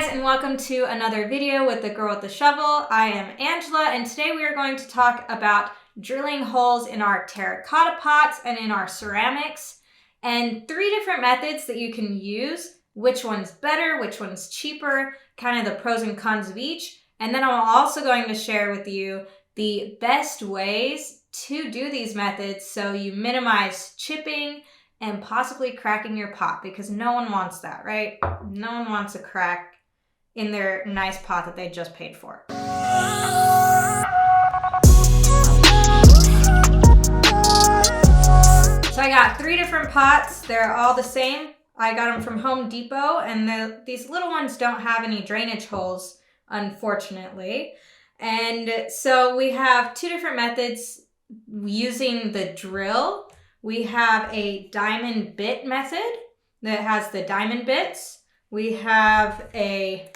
guys, and welcome to another video with the girl with the shovel. I am Angela, and today we are going to talk about drilling holes in our terracotta pots and in our ceramics, and 3 different methods that you can use, which one's better, which one's cheaper, kind of the pros and cons of each. And then I'm also going to share with you the best ways to do these methods so you minimize chipping and possibly cracking your pot, because no one wants that, right? No one wants a crack in their nice pot that they just paid for. So I got 3 different pots. They're all the same. I got them from Home Depot, and these little ones don't have any drainage holes, unfortunately. And so we have 2 different methods using the drill. We have a diamond bit method that has the diamond bits. We have a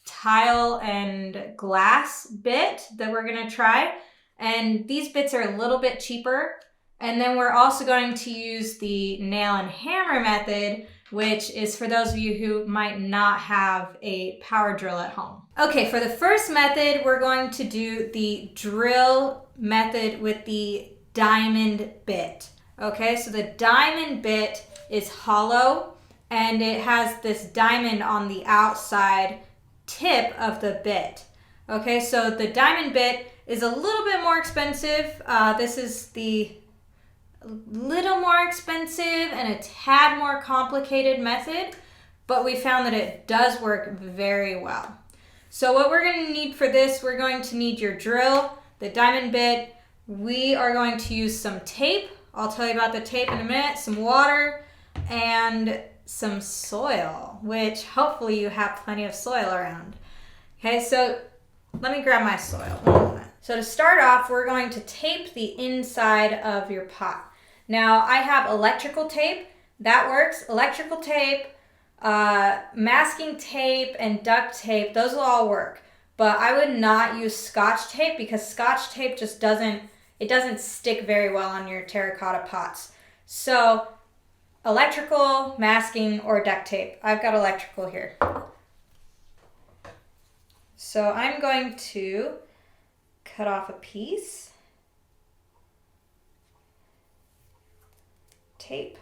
tile and glass bit that we're going to try. And these bits are a little bit cheaper. And then we're also going to use the nail and hammer method, which is for those of you who might not have a power drill at home. Okay, for the first method, we're going to do the drill method with the diamond bit. Okay, so the diamond bit is hollow and it has this diamond on the outside tip of the bit. Okay, so the diamond bit is a little bit more expensive. This is the little more expensive and a tad more complicated method, but we found that it does work very well. So what we're going to need for this, we're going to need your drill, the diamond bit. We are going to use some tape. I'll tell you about the tape in a minute, some water, and some soil, which hopefully you have plenty of soil around. Okay, so let me grab my soil. 1 moment. So to start off, we're going to tape the inside of your pot. Now, I have electrical tape. That works. Electrical tape, masking tape, and duct tape, those will all work. But I would not use Scotch tape because Scotch tape just doesn't stick very well on your terracotta pots. So electrical, masking, or duct tape. I've got electrical here. So I'm going to cut off a piece. Tape.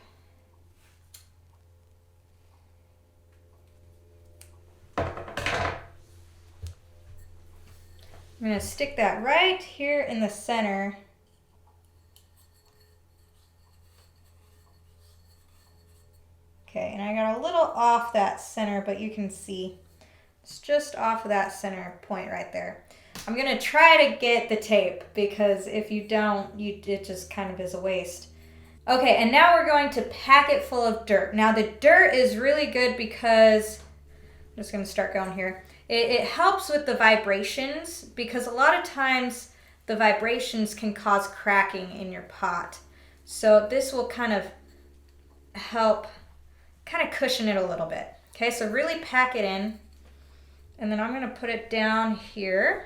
I'm going to stick that right here in the center. Okay, and I got a little off that center, but you can see it's just off of that center point right there. I'm going to try to get the tape because if you don't, it just kind of is a waste. Okay, and now we're going to pack it full of dirt. Now the dirt is really good because, I'm just going to start going here. It helps with the vibrations because a lot of times the vibrations can cause cracking in your pot. So this will kind of help kind of cushion it a little bit. Okay, so really pack it in. And then I'm going to put it down here.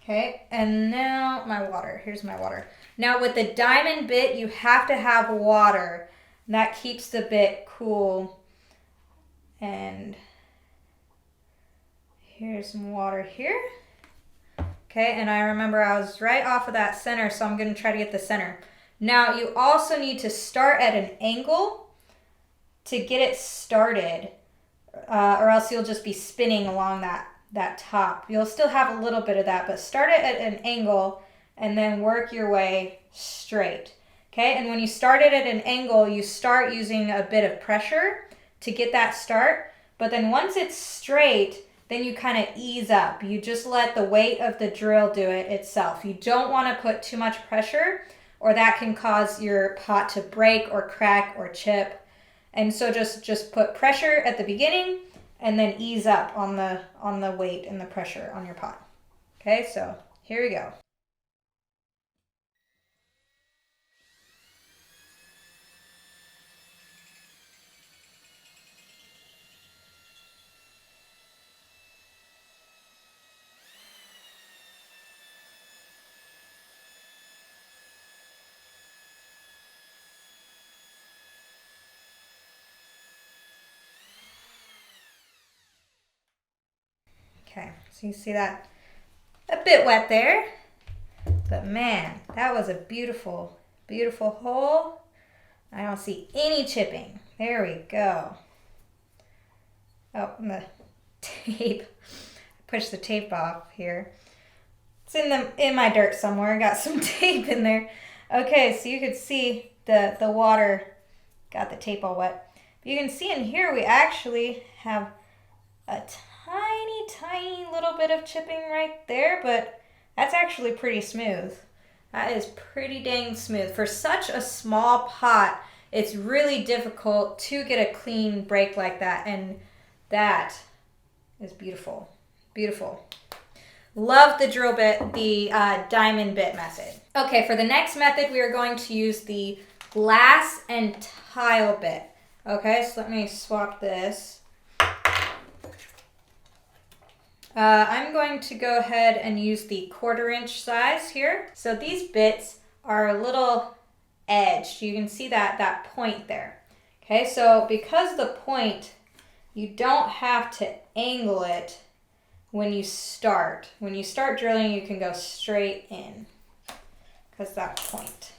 Okay, and now my water. Here's my water. Now with the diamond bit, you have to have water. That keeps the bit cool. And here's some water here. Okay, and I remember I was right off of that center, so I'm going to try to get the center. Now, you also need to start at an angle to get it started, or else you'll just be spinning along that top. You'll still have a little bit of that, but start it at an angle and then work your way straight. Okay, and when you start it at an angle, you start using a bit of pressure to get that start, but then once it's straight, then you kind of ease up. You just let the weight of the drill do it itself. You don't want to put too much pressure, or that can cause your pot to break or crack or chip. And so just put pressure at the beginning and then ease up on the weight and the pressure on your pot. Okay, so here we go. Okay, so you see that a bit wet there, but man, that was a beautiful, beautiful hole. I don't see any chipping. There we go. Oh, and the tape. Push the tape off here. It's in my dirt somewhere. Got some tape in there. Okay, so you could see the water got the tape all wet. But you can see in here we actually have a tiny, tiny little bit of chipping right there, but that's actually pretty smooth. That is pretty dang smooth. For such a small pot, it's really difficult to get a clean break like that, and that is beautiful. Beautiful. Love the drill bit, the diamond bit method. Okay, for the next method, we are going to use the glass and tile bit. Okay, so let me swap this. I'm going to go ahead and use the 1/4 inch size here. So these bits are a little edged. You can see that point there. Okay, so because the point, you don't have to angle it when you start. When you start drilling, you can go straight in because that point.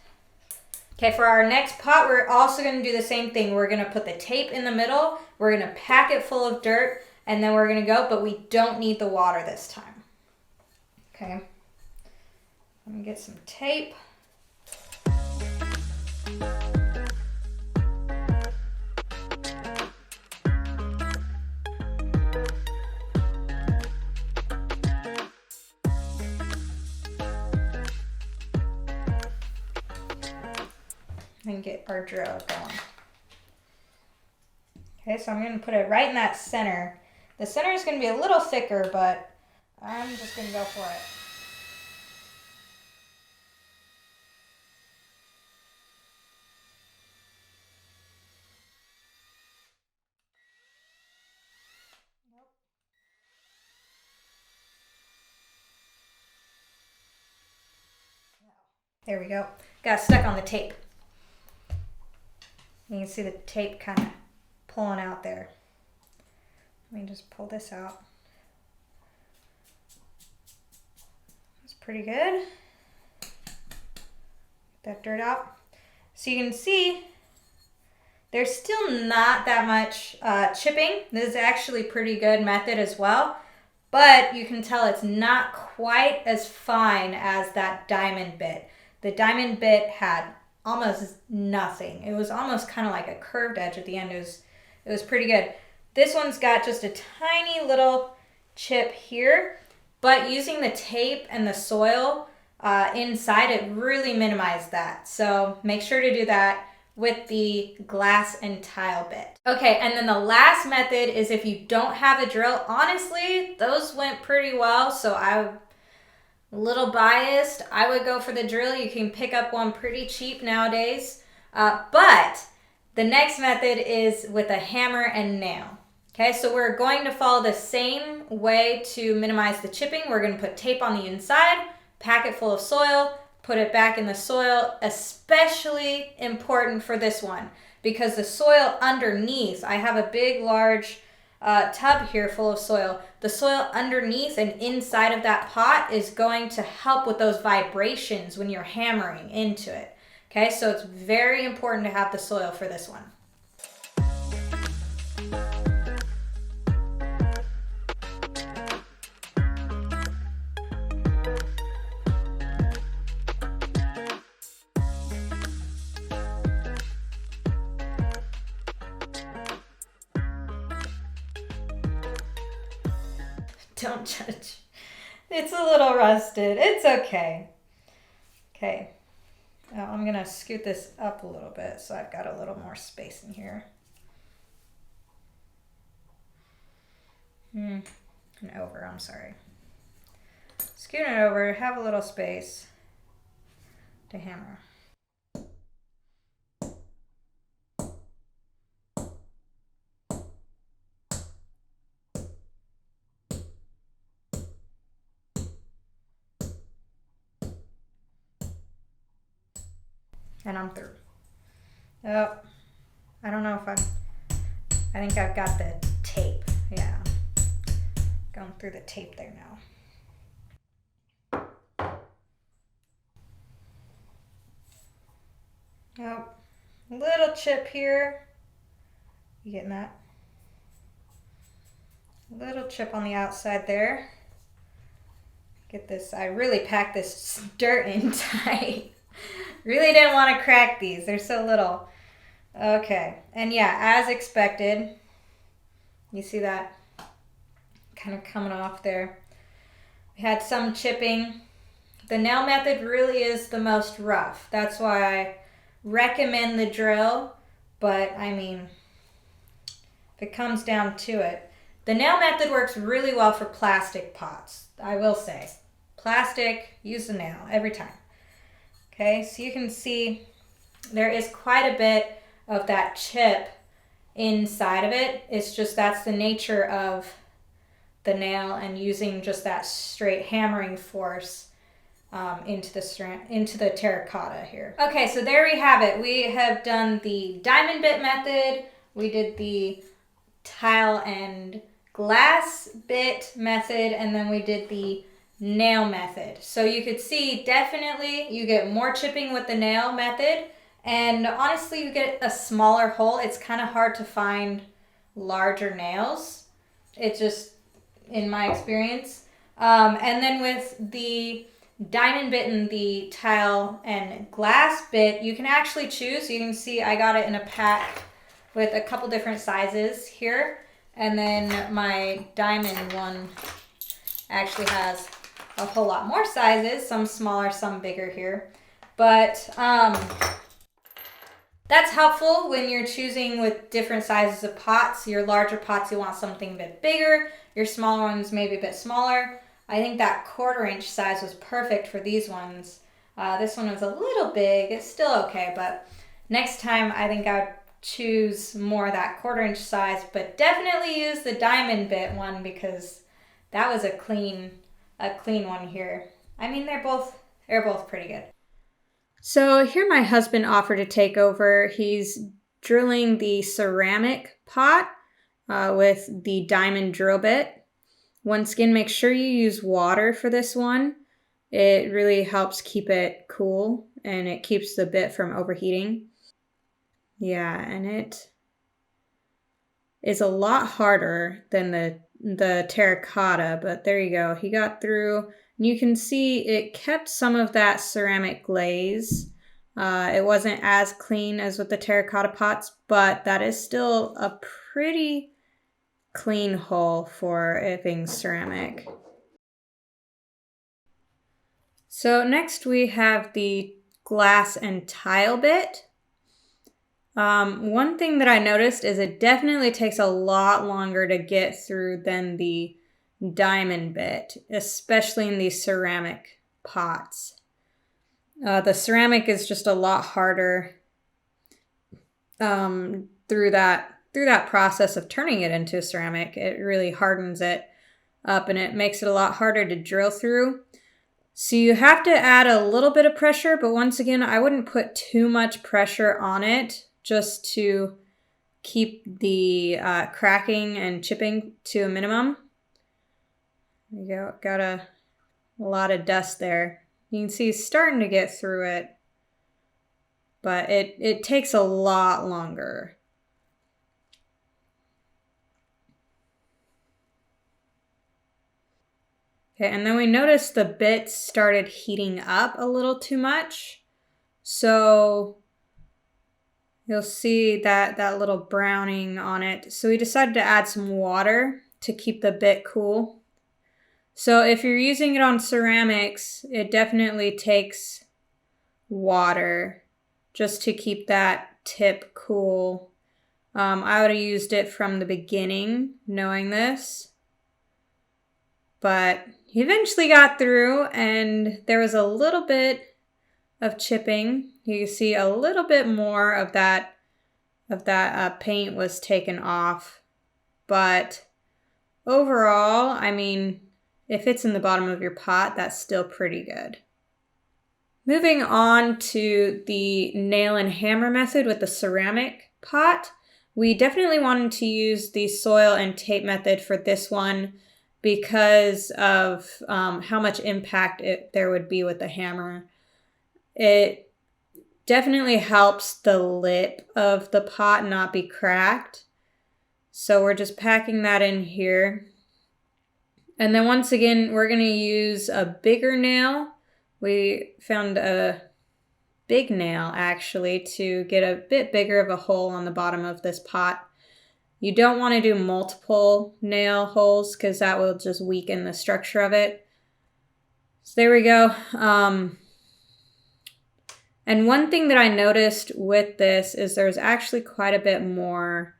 Okay, for our next pot, we're also going to do the same thing. We're going to put the tape in the middle. We're going to pack it full of dirt, and then we're going to go, but we don't need the water this time. Okay, let me get some tape. And get our drill going. Okay, so I'm going to put it right in that center. The center is going to be a little thicker, but I'm just going to go for it. Nope. There we go. Got stuck on the tape. You can see the tape kind of pulling out there. Let me just pull this out. That's pretty good. Get that dirt out. So you can see there's still not that much chipping. This is actually a pretty good method as well. But you can tell it's not quite as fine as that diamond bit. The diamond bit had almost nothing. It was almost kind of like a curved edge at the end. It was pretty good. This one's got just a tiny little chip here, but using the tape and the soil inside, it really minimized that. So make sure to do that with the glass and tile bit. Okay, and then the last method is if you don't have a drill. Honestly, those went pretty well, so I'm a little biased. I would go for the drill. You can pick up one pretty cheap nowadays. But the next method is with a hammer and nail. Okay, so we're going to follow the same way to minimize the chipping. We're going to put tape on the inside, pack it full of soil, put it back in the soil. Especially important for this one because the soil underneath, I have a big, large tub here full of soil. The soil underneath and inside of that pot is going to help with those vibrations when you're hammering into it. Okay, so it's very important to have the soil for this one. Don't judge. It's a little rusted. It's okay. Okay. Now I'm going to scoot this up a little bit so I've got a little more space in here. And over, I'm sorry. Scoot it over, have a little space to hammer. And I'm through. Oh, I don't know if I think I've got the tape. Yeah. Going through the tape there now. Oh, little chip here. You getting that? Little chip on the outside there. Get this, I really packed this dirt in tight. Really didn't want to crack these, they're so little. Okay, and yeah, as expected, you see that kind of coming off there. We had some chipping. The nail method really is the most rough. That's why I recommend the drill, but I mean, if it comes down to it, the nail method works really well for plastic pots, I will say. Plastic, use the nail every time. Okay, so you can see there is quite a bit of that chip inside of it. It's just that's the nature of the nail and using just that straight hammering force into the terracotta here. Okay, so there we have it. We have done the diamond bit method. We did the tile and glass bit method, and then we did the nail method. So you could see definitely you get more chipping with the nail method, and honestly you get a smaller hole. It's kind of hard to find larger nails. It's just in my experience. And then with the diamond bit and the tile and glass bit, you can actually choose. You can see I got it in a pack with a couple different sizes here. And then my diamond one actually has a whole lot more sizes, some smaller, some bigger here. But that's helpful when you're choosing with different sizes of pots. Your larger pots, you want something a bit bigger. Your smaller ones, maybe a bit smaller. I think that 1/4 inch size was perfect for these ones. This one was a little big. It's still okay, but next time I think I would choose more that 1/4 inch size, but definitely use the diamond bit one because that was a clean one here. I mean, they're both pretty good. So here my husband offered to take over. He's drilling the ceramic pot with the diamond drill bit. Once again, make sure you use water for this one. It really helps keep it cool and it keeps the bit from overheating. Yeah, and it is a lot harder than the terracotta, but there you go. He got through. And you can see it kept some of that ceramic glaze. It wasn't as clean as with the terracotta pots, but that is still a pretty clean hole for it being ceramic. So next we have the glass and tile bit. One thing that I noticed is it definitely takes a lot longer to get through than the diamond bit, especially in these ceramic pots. The ceramic is just a lot harder through that process of turning it into ceramic. It really hardens it up and it makes it a lot harder to drill through. So you have to add a little bit of pressure, but once again, I wouldn't put too much pressure on it just to keep the cracking and chipping to a minimum. There you go, got a lot of dust there. You can see it's starting to get through it, but it takes a lot longer. Okay, and then we noticed the bits started heating up a little too much. So you'll see that little browning on it. So we decided to add some water to keep the bit cool. So if you're using it on ceramics, it definitely takes water just to keep that tip cool. I would have used it from the beginning, knowing this. But he eventually got through and there was a little bit of chipping. You can see a little bit more of that paint was taken off. But overall, I mean, if it's in the bottom of your pot, that's still pretty good. Moving on to the nail and hammer method with the ceramic pot. We definitely wanted to use the soil and tape method for this one because of how much impact there would be with the hammer. It definitely helps the lip of the pot not be cracked. So we're just packing that in here. And then once again, we're going to use a bigger nail. We found a big nail actually to get a bit bigger of a hole on the bottom of this pot. You don't want to do multiple nail holes because that will just weaken the structure of it. So there we go. And one thing that I noticed with this is there's actually quite a bit more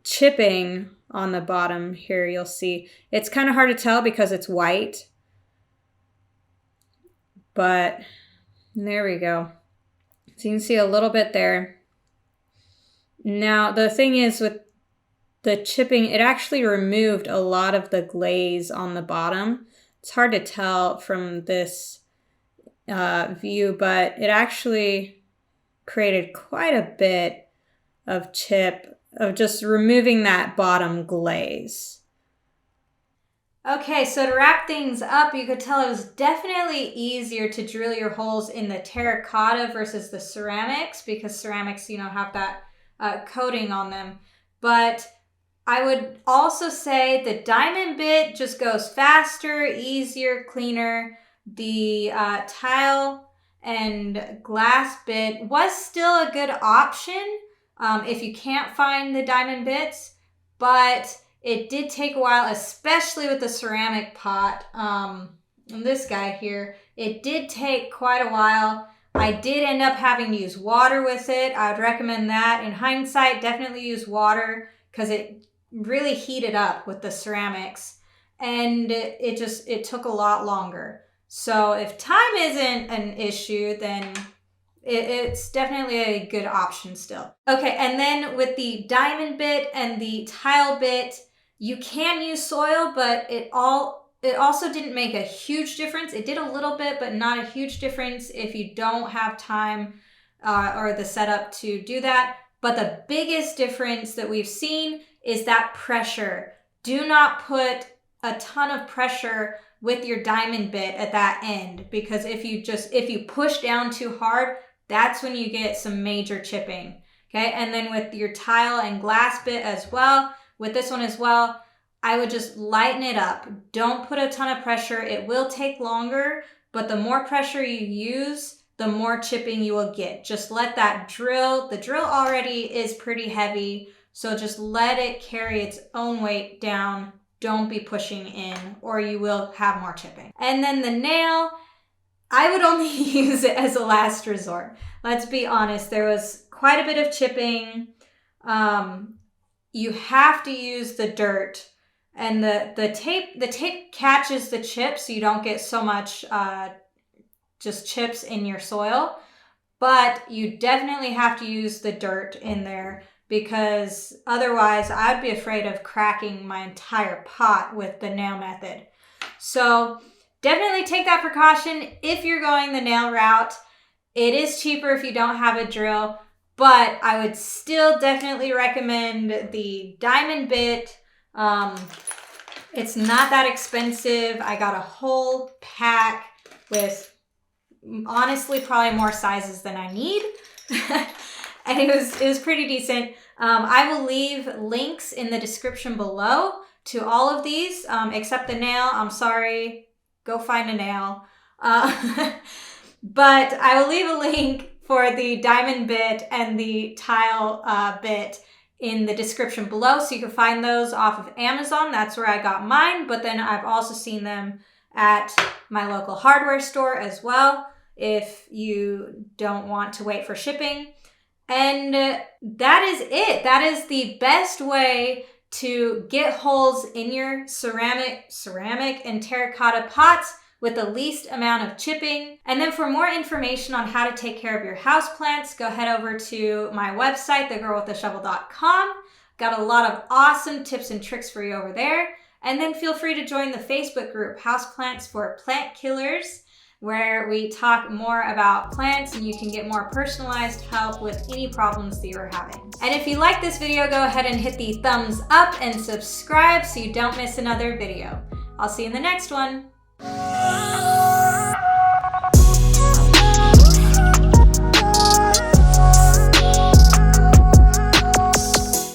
chipping on the bottom here. You'll see it's kind of hard to tell because it's white, but there we go. So you can see a little bit there. Now the thing is with the chipping, it actually removed a lot of the glaze on the bottom. It's hard to tell from this view, but it actually created quite a bit of chip of just removing that bottom glaze. Okay, so to wrap things up, you could tell it was definitely easier to drill your holes in the terracotta versus the ceramics because ceramics, have that coating on them. But I would also say the diamond bit just goes faster, easier, cleaner. The tile and glass bit was still a good option if you can't find the diamond bits, but it did take a while, especially with the ceramic pot. And this guy here, it did take quite a while. I did end up having to use water with it. I would recommend that. In hindsight, definitely use water because it really heated up with the ceramics and it took a lot longer. So if time isn't an issue, then it's definitely a good option still. Okay, and then with the diamond bit and the tile bit, you can use soil, but it also didn't make a huge difference. It did a little bit, but not a huge difference if you don't have time or the setup to do that. But the biggest difference that we've seen is that pressure. Do not put a ton of pressure with your diamond bit at that end, because if you push down too hard, that's when you get some major chipping. Okay, and then with your tile and glass bit as well, with this one as well, I would just lighten it up. Don't put a ton of pressure. It will take longer, but the more pressure you use, the more chipping you will get. Just let that drill. The drill already is pretty heavy, so just let it carry its own weight down. Don't be pushing in or you will have more chipping. And then the nail, I would only use it as a last resort. Let's be honest, there was quite a bit of chipping. You have to use the dirt, and the tape catches the chips so you don't get so much just chips in your soil, but you definitely have to use the dirt in there because otherwise I'd be afraid of cracking my entire pot with the nail method. So definitely take that precaution if you're going the nail route. It is cheaper if you don't have a drill, but I would still definitely recommend the diamond bit. It's not that expensive. I got a whole pack with honestly probably more sizes than I need. And it was pretty decent. I will leave links in the description below to all of these, except the nail. I'm sorry, go find a nail. But I will leave a link for the diamond bit and the tile bit in the description below, so you can find those off of Amazon. That's where I got mine, but then I've also seen them at my local hardware store as well, if you don't want to wait for shipping. And that is it. That is the best way to get holes in your ceramic and terracotta pots with the least amount of chipping. And then for more information on how to take care of your houseplants, go head over to my website, thegirlwiththeshovel.com. Got a lot of awesome tips and tricks for you over there. And then feel free to join the Facebook group, Houseplants for Plant Killers. where we talk more about plants and you can get more personalized help with any problems that you're having. And if you like this video, go ahead and hit the thumbs up and subscribe so you don't miss another video. I'll see you in the next one.